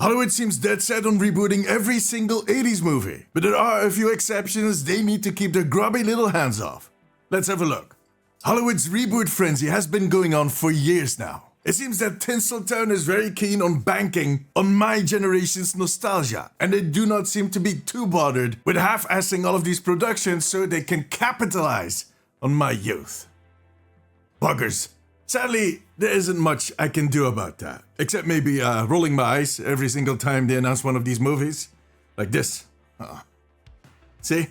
Hollywood seems dead set on rebooting every single 80s movie, but there are a few exceptions they need to keep their grubby little hands off. Let's have a look. Hollywood's reboot frenzy has been going on for years now. It seems that Tinseltown is very keen on banking on my generation's nostalgia, and they do not seem to be too bothered with half-assing all of these productions so they can capitalize on my youth. Buggers. Sadly, there isn't much I can do about that, except maybe rolling my eyes every single time they announce one of these movies. Like this. See?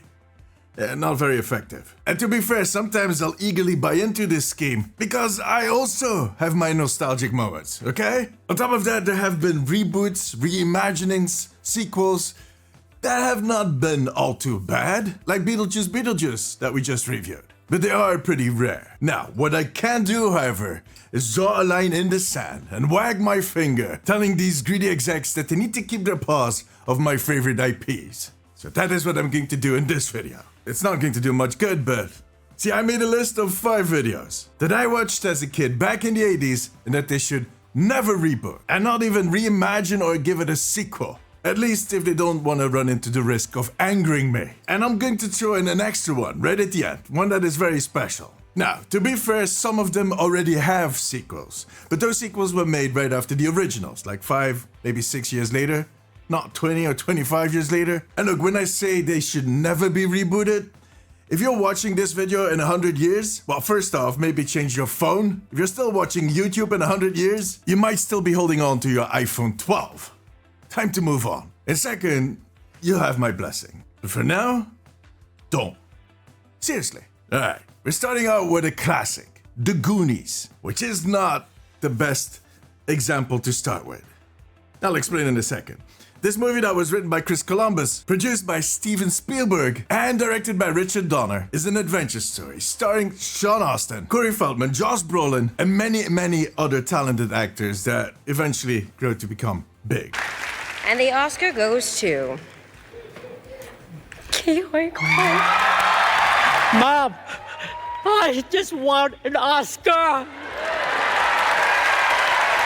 Not very effective. And to be fair, sometimes I'll eagerly buy into this scheme because I also have my nostalgic moments, okay? On top of that, there have been reboots, reimaginings, sequels that have not been all too bad, like Beetlejuice that we just reviewed. But they are pretty rare. Now, what I can do, however, is draw a line in the sand and wag my finger, telling these greedy execs that they need to keep their paws off my favorite IPs. So that is what I'm going to do in this video. It's not going to do much good, but... See, I made a list of 5 videos that I watched as a kid back in the 80s and that they should never reboot and not even reimagine or give it a sequel. At least if they don't want to run into the risk of angering me. And I'm going to throw in an extra one right at the end, one that is very special. Now, to be fair, some of them already have sequels, but those sequels were made right after the originals, like 5, maybe 6 years later. Not 20 or 25 years later. And look, when I say they should never be rebooted, if you're watching this video in 100 years, well, first off, maybe change your phone. If you're still watching YouTube in 100 years, you might still be holding on to your iPhone 12. Time to move on. And second, you have my blessing. But for now, don't. Seriously. Alright, we're starting out with a classic, The Goonies, which is not the best example to start with. I'll explain in a second. This movie that was written by Chris Columbus, produced by Steven Spielberg, and directed by Richard Donner, is an adventure story starring Sean Astin, Corey Feldman, Josh Brolin, and many other talented actors that eventually grow to become big. And the Oscar goes to... Mom, I just want an Oscar!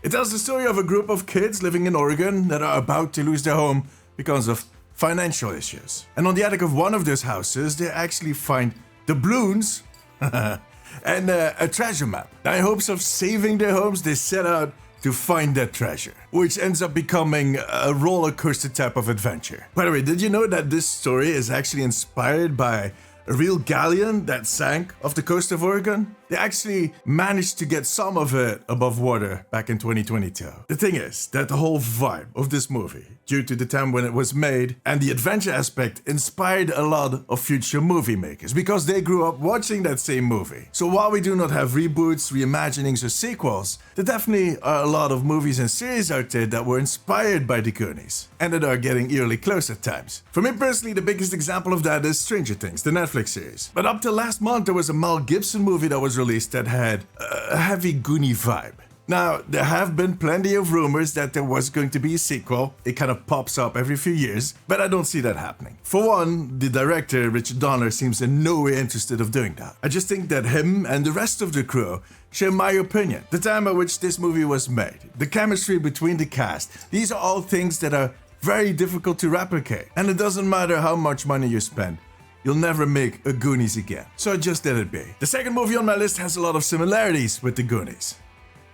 It tells the story of a group of kids living in Oregon that are about to lose their home because of financial issues. And on the attic of one of those houses, they actually find doubloons and a treasure map. Now, in hopes of saving their homes, they set out to find that treasure, which ends up becoming a roller coaster type of adventure. By the way, did you know that this story is actually inspired by a real galleon that sank off the coast of Oregon? They actually managed to get some of it above water back in 2022. The thing is that the whole vibe of this movie, due to the time when it was made and the adventure aspect, inspired a lot of future movie makers because they grew up watching that same movie. So while we do not have reboots, reimaginings, or sequels, there definitely are a lot of movies and series out there that were inspired by the Goonies and that are getting eerily close at times. For me personally, the biggest example of that is Stranger Things, the Netflix series. But up till last month, there was a Mel Gibson movie that was released that had a heavy Goonie vibe. Now, there have been plenty of rumors that there was going to be a sequel. It kind of pops up every few years, but I don't see that happening. For one, the director, Richard Donner, seems in no way interested of doing that. I just think that him and the rest of the crew share my opinion. The time at which this movie was made, the chemistry between the cast, these are all things that are very difficult to replicate. And it doesn't matter how much money you spend. You'll never make a Goonies again. So just let it be. The second movie on my list has a lot of similarities with the Goonies.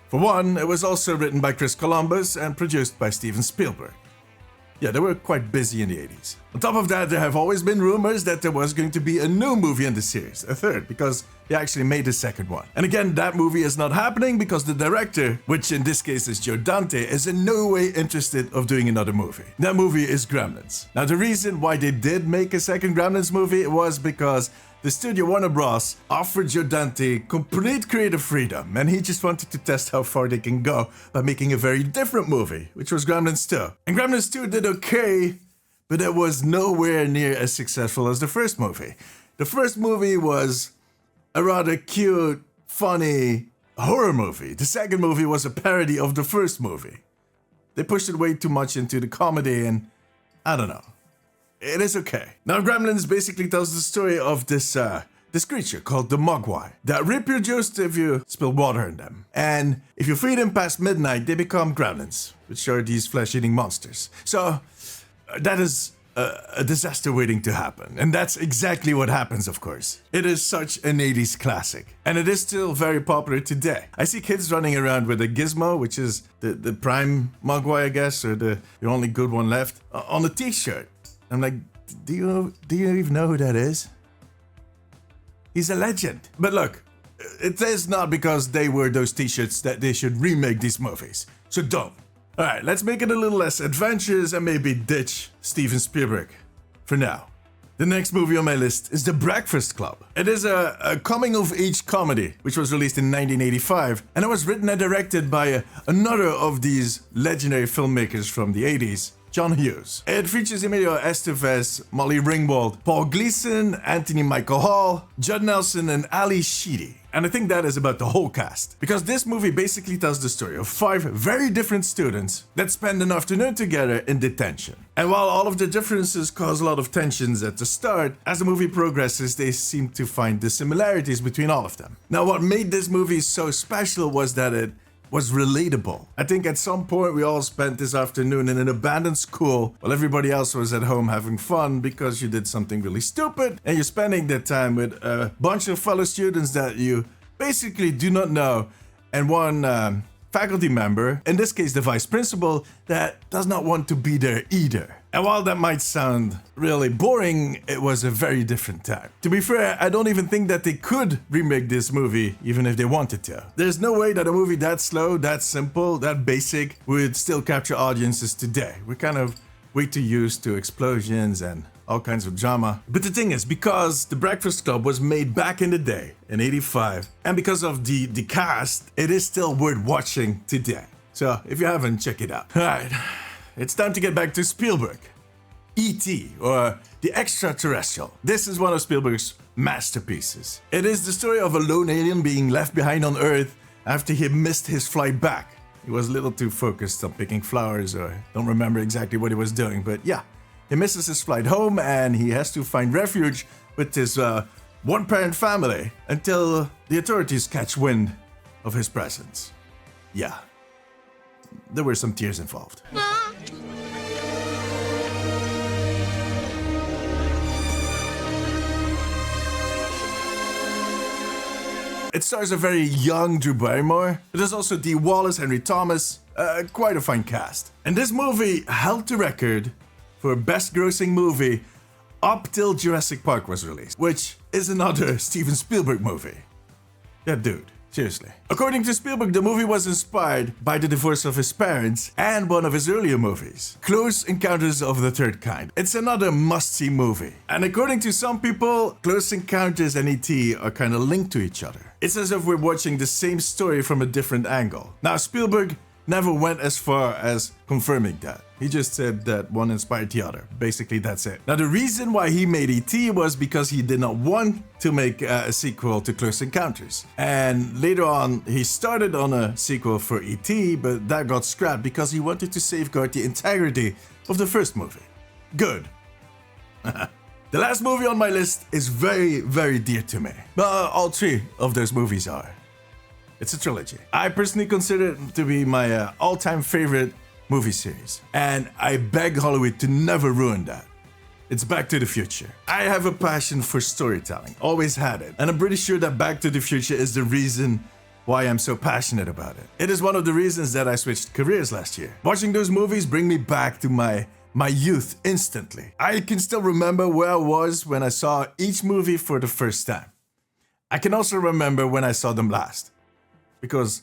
For one, it was also written by Chris Columbus and produced by Steven Spielberg. Yeah, they were quite busy in the 80s. On top of that, there have always been rumors that there was going to be a new movie in the series, a third, because they actually made a second one. And again, that movie is not happening because the director, which in this case is Joe Dante, is in no way interested of doing another movie. That movie is Gremlins. Now, the reason why they did make a second Gremlins movie was because the studio Warner Bros. Offered Joe Dante complete creative freedom, and he just wanted to test how far they can go by making a very different movie, which was Gremlins 2. And Gremlins 2 did okay, but it was nowhere near as successful as the first movie. The first movie was a rather cute, funny horror movie. The second movie was a parody of the first movie. They pushed it way too much into the comedy, and I don't know. It is okay. Now, Gremlins basically tells the story of this this creature called the Mogwai that rip your juice if you spill water in them. And if you feed them past midnight, they become gremlins, which are these flesh-eating monsters. So that is a disaster waiting to happen. And that's exactly what happens, of course. It is such an 80s classic. And it is still very popular today. I see kids running around with a Gizmo, which is the prime Mogwai, I guess, or the only good one left, on a t-shirt. I'm like, do you even know who that is? He's a legend. But look, it is not because they wear those t-shirts that they should remake these movies. So don't. Alright, let's make it a little less adventurous and maybe ditch Steven Spielberg for now. The next movie on my list is The Breakfast Club. It is a coming-of-age comedy, which was released in 1985, and it was written and directed by another of these legendary filmmakers from the 80s, John Hughes. It features Emilio Estevez, Molly Ringwald, Paul Gleason, Anthony Michael Hall, Judd Nelson, and Ali Sheedy. And I think that is about the whole cast. Because this movie basically tells the story of 5 very different students that spend an afternoon together in detention. And while all of the differences cause a lot of tensions at the start, as the movie progresses, they seem to find the similarities between all of them. Now, what made this movie so special was that it was relatable. I think at some point we all spent this afternoon in an abandoned school while everybody else was at home having fun because you did something really stupid, and you're spending that time with a bunch of fellow students that you basically do not know, and one faculty member, in this case the vice principal, that does not want to be there either. And while that might sound really boring, it was a very different time. To be fair, I don't even think that they could remake this movie even if they wanted to. There's no way that a movie that slow, that simple, that basic would still capture audiences today. We're kind of way too used to explosions and all kinds of drama. But the thing is, because The Breakfast Club was made back in the day, in 85, and because of the cast, it is still worth watching today. So if you haven't, check it out. Alright, it's time to get back to Spielberg. E.T., or The Extraterrestrial. This is one of Spielberg's masterpieces. It is the story of a lone alien being left behind on Earth after he missed his flight back. He was a little too focused on picking flowers, or don't remember exactly what he was doing, but yeah. He misses his flight home and he has to find refuge with his one-parent family until the authorities catch wind of his presence. Yeah, there were some tears involved. It stars a very young Drew Barrymore. It is also Dee Wallace, Henry Thomas, quite a fine cast. And this movie held the record for best grossing movie up till Jurassic Park was released, which is another Steven Spielberg movie. Yeah, dude, seriously. According to Spielberg, the movie was inspired by the divorce of his parents and one of his earlier movies, Close Encounters of the Third Kind. It's another must-see movie. And according to some people, Close Encounters and E.T. are kind of linked to each other. It's as if we're watching the same story from a different angle. Now, Spielberg never went as far as confirming that. He just said that one inspired the other. Basically, that's it. Now, the reason why he made E.T. was because he did not want to make a sequel to Close Encounters. And later on, he started on a sequel for E.T., but that got scrapped because he wanted to safeguard the integrity of the first movie. Good. The last movie on my list is very, very dear to me. All 3 of those movies are. It's a trilogy. I personally consider it to be my all-time favorite movie series. And I beg Hollywood to never ruin that. It's Back to the Future. I have a passion for storytelling, always had it. And I'm pretty sure that Back to the Future is the reason why I'm so passionate about it. It is one of the reasons that I switched careers last year. Watching those movies bring me back to my youth instantly. I can still remember where I was when I saw each movie for the first time. I can also remember when I saw them last, because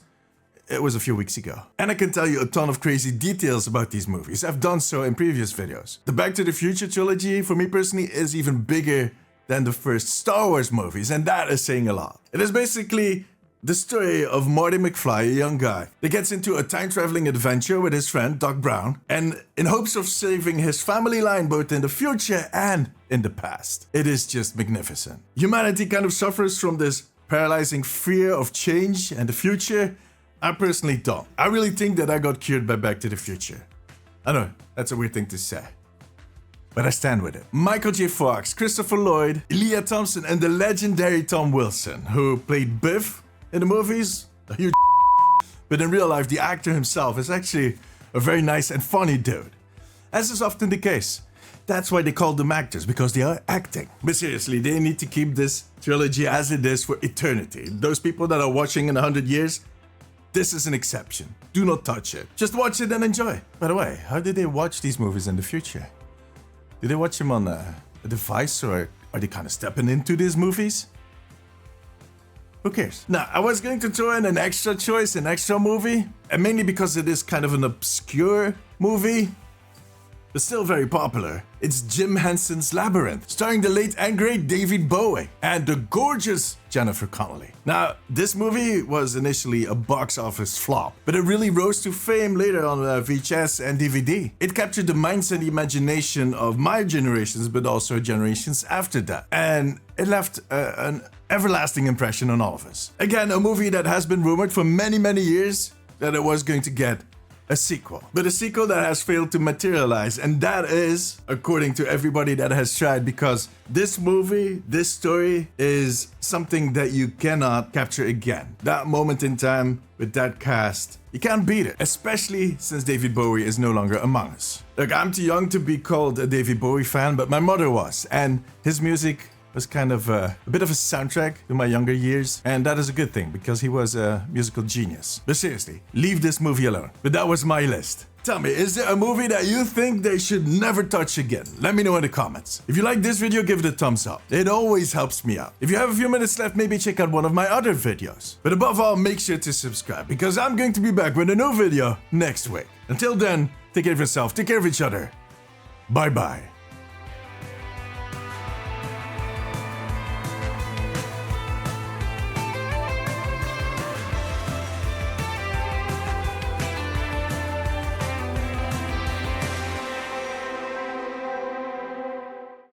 it was a few weeks ago. And I can tell you a ton of crazy details about these movies. I've done so in previous videos. The Back to the Future trilogy, for me personally, is even bigger than the first Star Wars movies, and that is saying a lot. It is basically the story of Marty McFly, a young guy that gets into a time-traveling adventure with his friend Doc Brown, and in hopes of saving his family line both in the future and in the past. It is just magnificent. Humanity kind of suffers from this paralyzing fear of change and the future. I personally don't. I really think that I got cured by Back to the Future. I know, that's a weird thing to say. but I stand with it. Michael J. Fox, Christopher Lloyd, Leah Thompson, and the legendary Tom Wilson, who played Biff in the movies, a huge but in real life, the actor himself is actually a very nice and funny dude. As is often the case. That's why they call them actors, because they are acting. But seriously, they need to keep this trilogy as it is for eternity. Those people that are watching in 100 years, this is an exception. Do not touch it. Just watch it and enjoy. By the way, how did they watch these movies in the future? Did they watch them on a device, or are they kind of stepping into these movies? Who cares? Now, I was going to throw in an extra choice, an extra movie, and mainly because it is kind of an obscure movie, but still very popular. It's Jim Henson's Labyrinth, starring the late and great David Bowie and the gorgeous Jennifer Connelly. Now, this movie was initially a box office flop, but it really rose to fame later on VHS and DVD. It captured the minds and the imagination of my generations, but also generations after that. And it left an everlasting impression on all of us. Again, a movie that has been rumored for many, many years that it was going to get a sequel. But a sequel that has failed to materialize, and that is, according to everybody that has tried, because this movie, this story is something that you cannot capture again. That moment in time with that cast, you can't beat it, especially since David Bowie is no longer among us. Look, I'm too young to be called a David Bowie fan, but my mother was, and his music was kind of a bit of a soundtrack to my younger years, and that is a good thing because he was a musical genius. But seriously, leave this movie alone. But that was my list. Tell me, is there a movie that you think they should never touch again? Let me know in the comments. If you like this video, give it a thumbs up. It always helps me out. If you have a few minutes left, maybe check out one of my other videos. But above all, make sure to subscribe because I'm going to be back with a new video next week. Until then, take care of yourself, take care of each other. Bye bye.